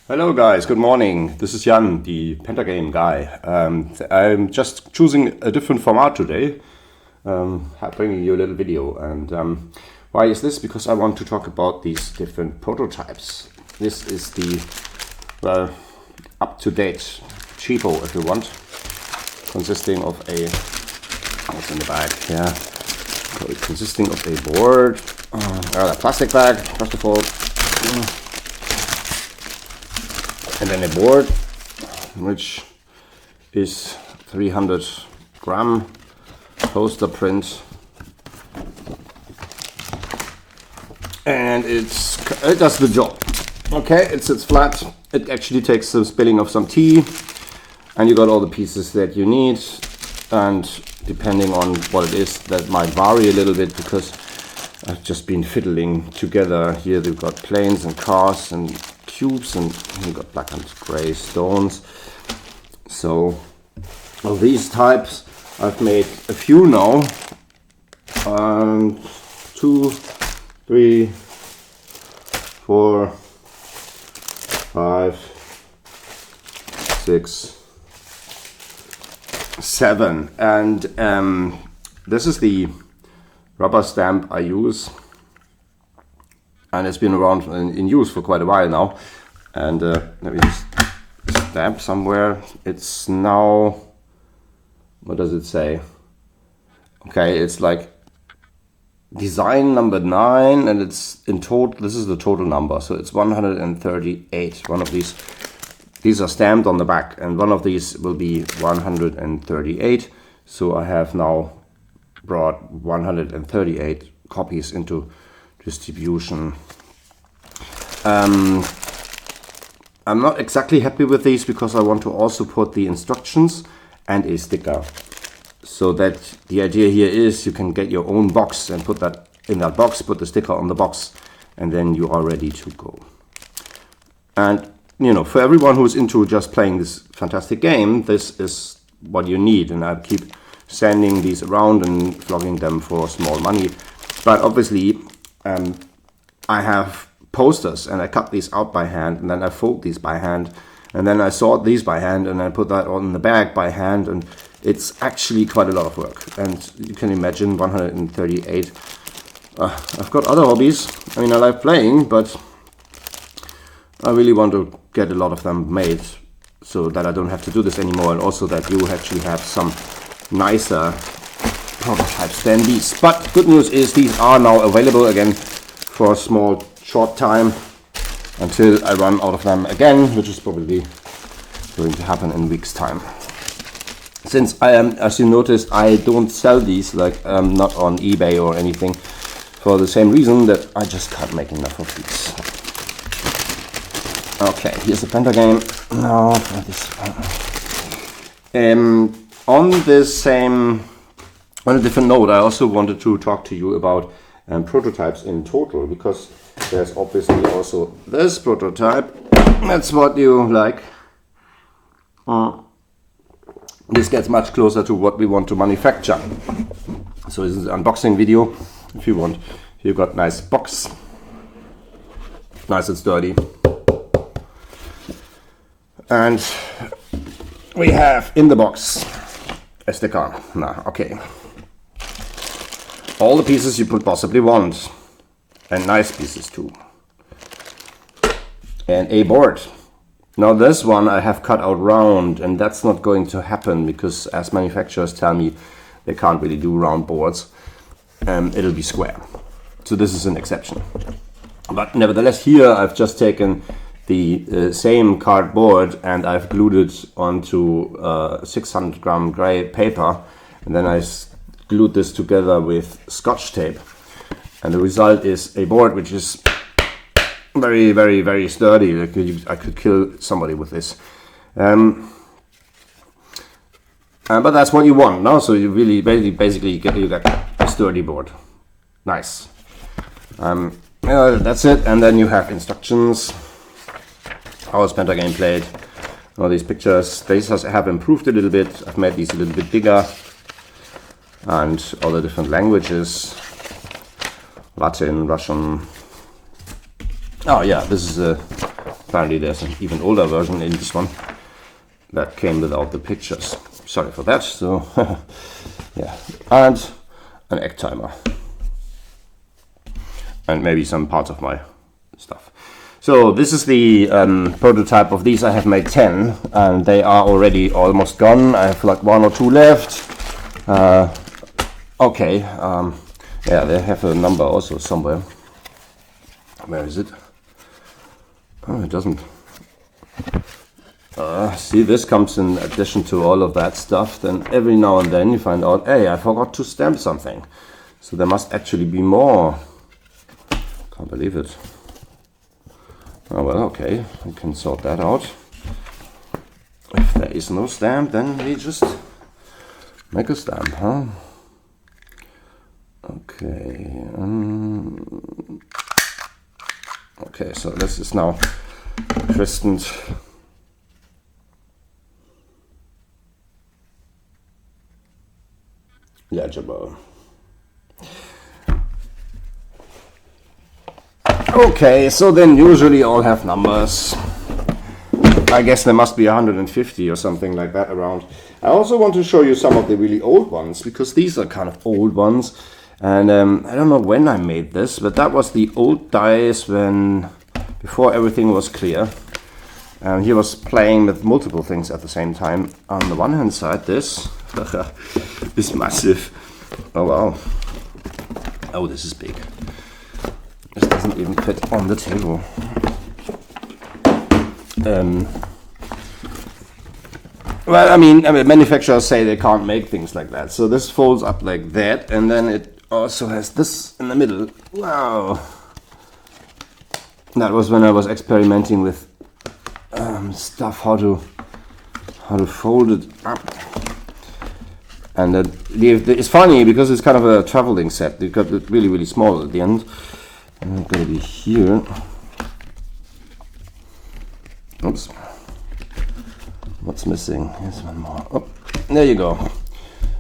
Hello guys, good morning. This is Jan, the Pentagame guy. I'm just choosing a different format today, bringing you a little video. And why is this? Because I want to talk about these different prototypes. This is the, well, up-to-date cheapo, if you want, consisting of a, what's in the bag? Yeah, consisting of a board, a plastic bag, first of all. And then a board, which is 300 gram poster print, and it does the job. Okay, it sits flat. It actually takes the spilling of some tea, and you got all the pieces that you need. And depending on what it is, that might vary a little bit because I've just been fiddling together. Here we've got planes and cars and cubes, and you got black and gray stones. So of these types I've made a few now. 2, 3, 4, 5, 6, 7, and this is the rubber stamp I use. And it's been around in use for quite a while now. And let me just stamp somewhere. It's now, what does it say? Okay, it's like design number 9, and it's in total, this is the total number. So it's 138. One of these are stamped on the back, and one of these will be 138. So I have now brought 138 copies into distribution. I'm not exactly happy with these because I want to also put the instructions and a sticker, so that the idea here is you can get your own box and put that in that box, put the sticker on the box, and then you are ready to go. And you know, for everyone who's into just playing this fantastic game, this is what you need. And I keep sending these around and flogging them for small money, but obviously I have posters, and I cut these out by hand, and then I fold these by hand, and then I sort these by hand, and I put that on the bag by hand, and it's actually quite a lot of work. And you can imagine 138. I've got other hobbies. I mean, I like playing, but I really want to get a lot of them made so that I don't have to do this anymore, and also that you actually have some nicer prototypes than these. But good news is these are now available again for a small short time until I run out of them again, which is probably going to happen in a week's time. Since I am, as you noticed, I don't sell these, like not on eBay or anything, for the same reason that I just can't make enough of these. Okay, here's the Pentagame. Now for this. On a different note, I also wanted to talk to you about prototypes in total, because there's obviously also this prototype. That's what you like. This gets much closer to what we want to manufacture. So this is an unboxing video. If you want, you got nice box, nice and sturdy, and we have in the box a sticker. Now, okay. All the pieces you could possibly want, and nice pieces too, and a board. Now this one I have cut out round, and that's not going to happen because, as manufacturers tell me, they can't really do round boards. It'll be square, so this is an exception. But nevertheless, here I've just taken the same cardboard and I've glued it onto 600 gram gray paper, and then I glued this together with Scotch tape, and the result is a board which is very, very, very sturdy. I could kill somebody with this, but that's what you want, no? So you really basically you get a sturdy board. Nice. That's it, and then you have instructions. How is Pentagame played? All these pictures. These have improved a little bit. I've made these a little bit bigger, and all the different languages: Latin, Russian. Oh yeah, this is a apparently there's an even older version in this one that came without the pictures. Sorry for that. So yeah, and an egg timer, and maybe some parts of my stuff. So this is the prototype of these. I have made 10, and they are already almost gone. I have like 1 or 2 left. Okay, yeah, they have a number also somewhere. Where is it? Oh, it doesn't. See, this comes in addition to all of that stuff. Then every now and then you find out, hey, I forgot to stamp something. So there must actually be more. Can't believe it. Oh well, okay, we can sort that out. If there is no stamp, then we just make a stamp, huh? Okay. Okay, so this is now christened legible. Okay, so then usually all have numbers. I guess there must be 150 or something like that around. I also want to show you some of the really old ones, because these are kind of old ones. And I don't know when I made this, but that was the old dice before everything was clear. He was playing with multiple things at the same time. On the one hand side, this is massive. Oh wow. Oh, this is big. This doesn't even fit on the table. Well, I mean, manufacturers say they can't make things like that. So this folds up like that, and then it also has this in the middle. Wow. That was when I was experimenting with stuff, how to fold it up. And it's funny because it's kind of a traveling set. They got it really, really small at the end. And it's going to be here. Oops. What's missing? Here's one more. Oh, there you go.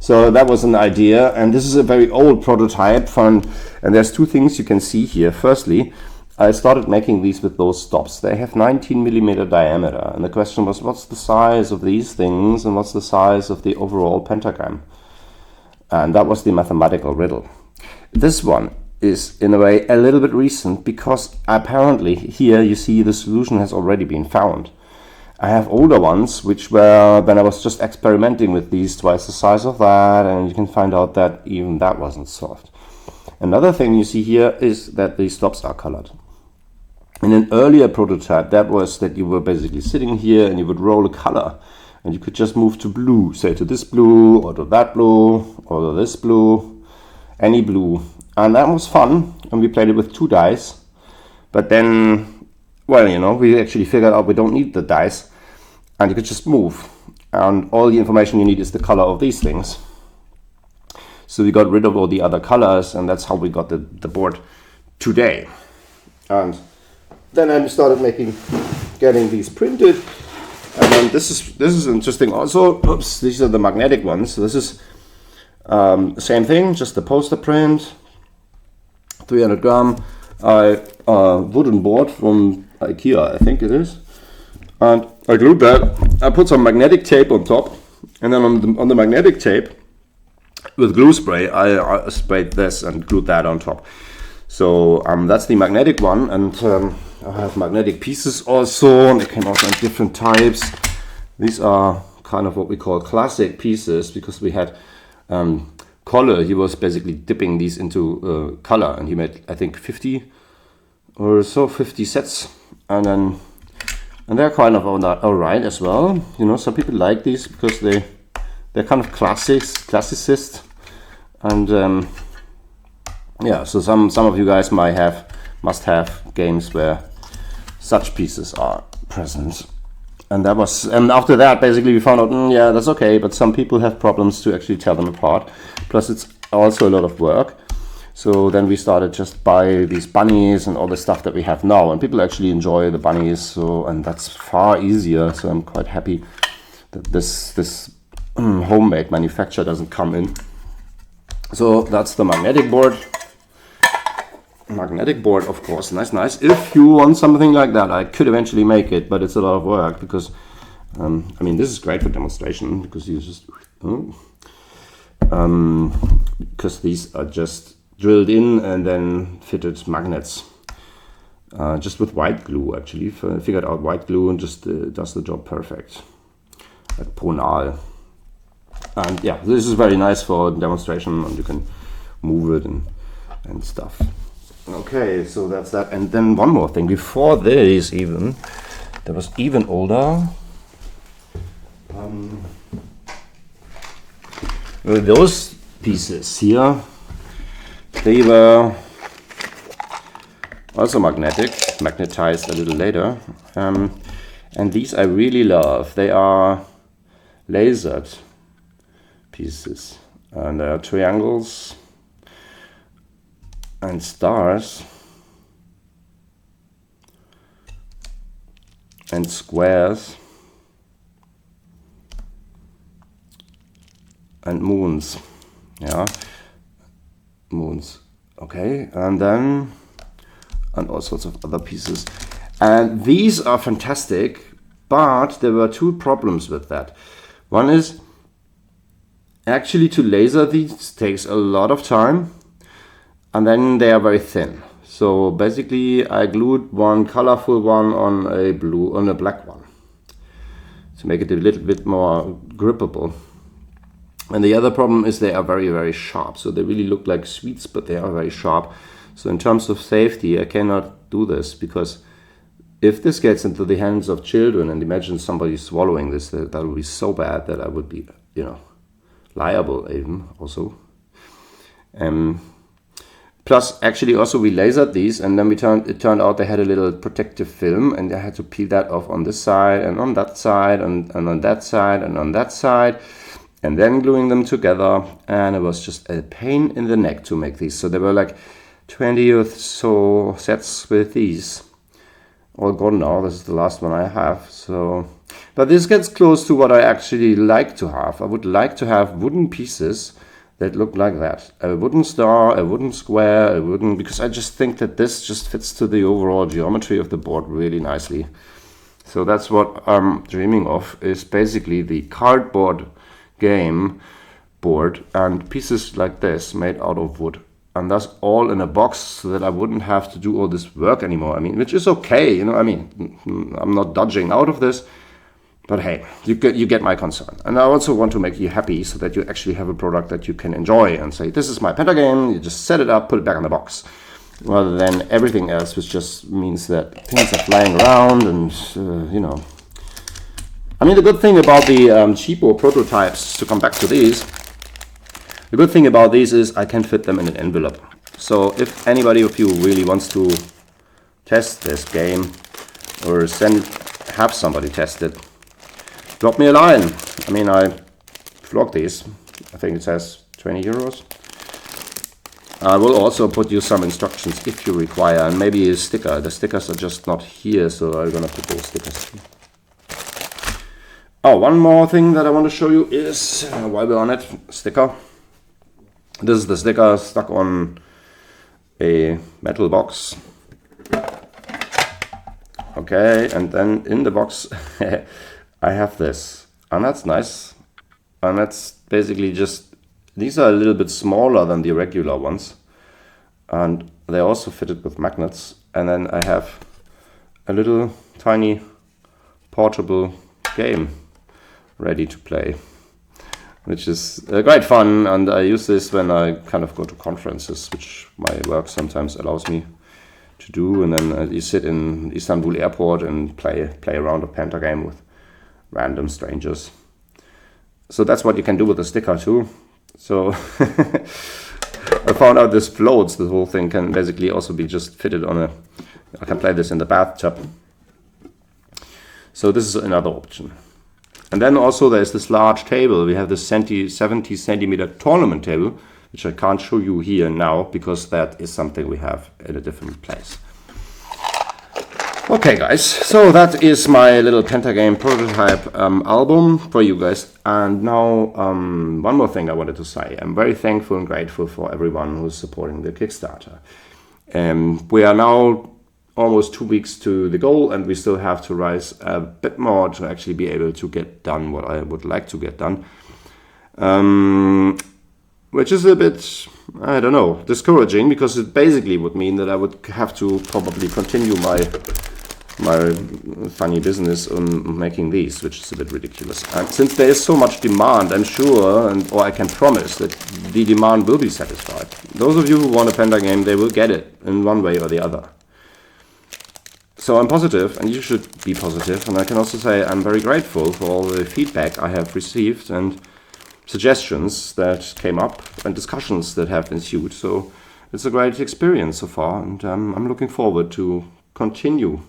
So that was an idea, and this is a very old prototype. And there's 2 things you can see here. Firstly, I started making these with those stops. They have 19mm diameter, and the question was, what's the size of these things, and what's the size of the overall pentagram? And that was the mathematical riddle. This one is in a way a little bit recent, because apparently here you see the solution has already been found. I have older ones which were when I was just experimenting with these, twice the size of that, and you can find out that even that wasn't solved. Another thing you see here is that the stops are colored. In an earlier prototype, that was that you were basically sitting here and you would roll a color, and you could just move to blue, say to this blue or to that blue or to this blue, any blue. And that was fun, and we played it with 2 dice. But then, well, you know, we actually figured out we don't need the dice, and you could just move. And all the information you need is the color of these things. So we got rid of all the other colors, and that's how we got the board today. And then I started getting these printed. And then this is interesting also. Oops, these are the magnetic ones. So this is the same thing, just the poster print. 300 gram wooden board from IKEA, I think it is. And I glued that. I put some magnetic tape on top, and then on the magnetic tape with glue spray, I sprayed this and glued that on top. So that's the magnetic one, and I have magnetic pieces also, and they came out in different types. These are kind of what we call classic pieces, because we had Kolle, he was basically dipping these into color, and he made, I think, 50 or so, 50 sets, and they're kind of alright as well. You know, some people like these because they're kind of classicist, and yeah, so some of you guys must have games where such pieces are present. And after that, basically we found out, yeah, that's okay, but some people have problems to actually tell them apart. Plus it's also a lot of work. So then we started just buy these bunnies and all the stuff that we have now, and people actually enjoy the bunnies. So, and that's far easier. So I'm quite happy that this homemade manufacture doesn't come in. So that's the magnetic board. magnetic board, of course, nice. If you want something like that, I could eventually make it, but it's a lot of work because, I mean, this is great for demonstration because you just, because these are just drilled in and then fitted magnets, just with white glue. Actually, figured out white glue and just does the job perfect. At Ponal, and yeah, this is very nice for demonstration, and you can move it and stuff. Okay, so that's that. And then one more thing before this, even there was even older. Those pieces here, they were also magnetized a little later, and these I really love. They are lasered pieces, and they are triangles and stars and squares and moons. Yeah, moons. Okay, and then and all sorts of other pieces, and these are fantastic, but there were two problems with that. One is actually to laser these takes a lot of time, and then they are very thin. So basically I glued one colorful one on a black one to make it a little bit more grippable. And the other problem is they are very sharp. So they really look like sweets, but they are very sharp. So in terms of safety, I cannot do this, because if this gets into the hands of children, and imagine somebody swallowing this, that would be so bad that I would be, liable even also. Plus, actually, also we lasered these, and then it turned out they had a little protective film, and I had to peel that off on this side, and on that side, and on that side, and on that side, and then gluing them together, and it was just a pain in the neck to make these. So there were like 20 or so sets with these. All gone now. This is the last one I have. So, but this gets close to what I actually like to have. I would like to have wooden pieces that look like that. A wooden star, a wooden square, because I just think that this just fits to the overall geometry of the board really nicely. So that's what I'm dreaming of, is basically the cardboard game board and pieces like this made out of wood. And that's all in a box, so that I wouldn't have to do all this work anymore. I mean, which is okay, I'm not dodging out of this. But hey, you get my concern. And I also want to make you happy, so that you actually have a product that you can enjoy and say, this is my Pentagame, you just set it up, put it back in the box. Rather than everything else, which just means that things are flying around and, I mean, the good thing about the cheapo prototypes, to come back to these, the good thing about these is I can fit them in an envelope. So if anybody of you really wants to test this game, or have somebody test it, drop me a line. I mean, I flogged these. I think it says 20 euros. I will also put you some instructions if you require, and maybe a sticker. The stickers are just not here, so I'm gonna put those stickers here. Oh, one more thing that I want to show you is, while we're on it, sticker. This is the sticker stuck on a metal box. Okay, and then in the box I have this, and that's nice. And that's basically just, these are a little bit smaller than the regular ones, and they're also fitted with magnets. And then I have a little tiny portable game ready to play, which is great fun. And I use this when I kind of go to conferences, which my work sometimes allows me to do. And then you sit in Istanbul airport and play around a Pentagame with random strangers. So that's what you can do with a sticker too. So I found out this floats. The whole thing can basically also be just fitted on I can play this in the bathtub. So this is another option. And then also there's this large table. We have this 70 centimeter tournament table, which I can't show you here now, because that is something we have in a different place. Okay guys, so that is my little Pentagame prototype album for you guys. And now one more thing I wanted to say. I'm very thankful and grateful for everyone who's supporting the Kickstarter. We are now almost 2 weeks to the goal, and we still have to rise a bit more to actually be able to get done what I would like to get done. Which is a bit, I don't know, discouraging, because it basically would mean that I would have to probably continue my funny business on making these, which is a bit ridiculous. And since there is so much demand, I'm sure, or I can promise that the demand will be satisfied. Those of you who want a Pentagame, they will get it in one way or the other. So I'm positive, and you should be positive. And I can also say I'm very grateful for all the feedback I have received and suggestions that came up and discussions that have ensued. So it's a great experience so far, and I'm looking forward to continue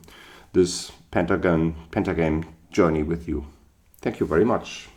this Pentagame journey with you. Thank you very much.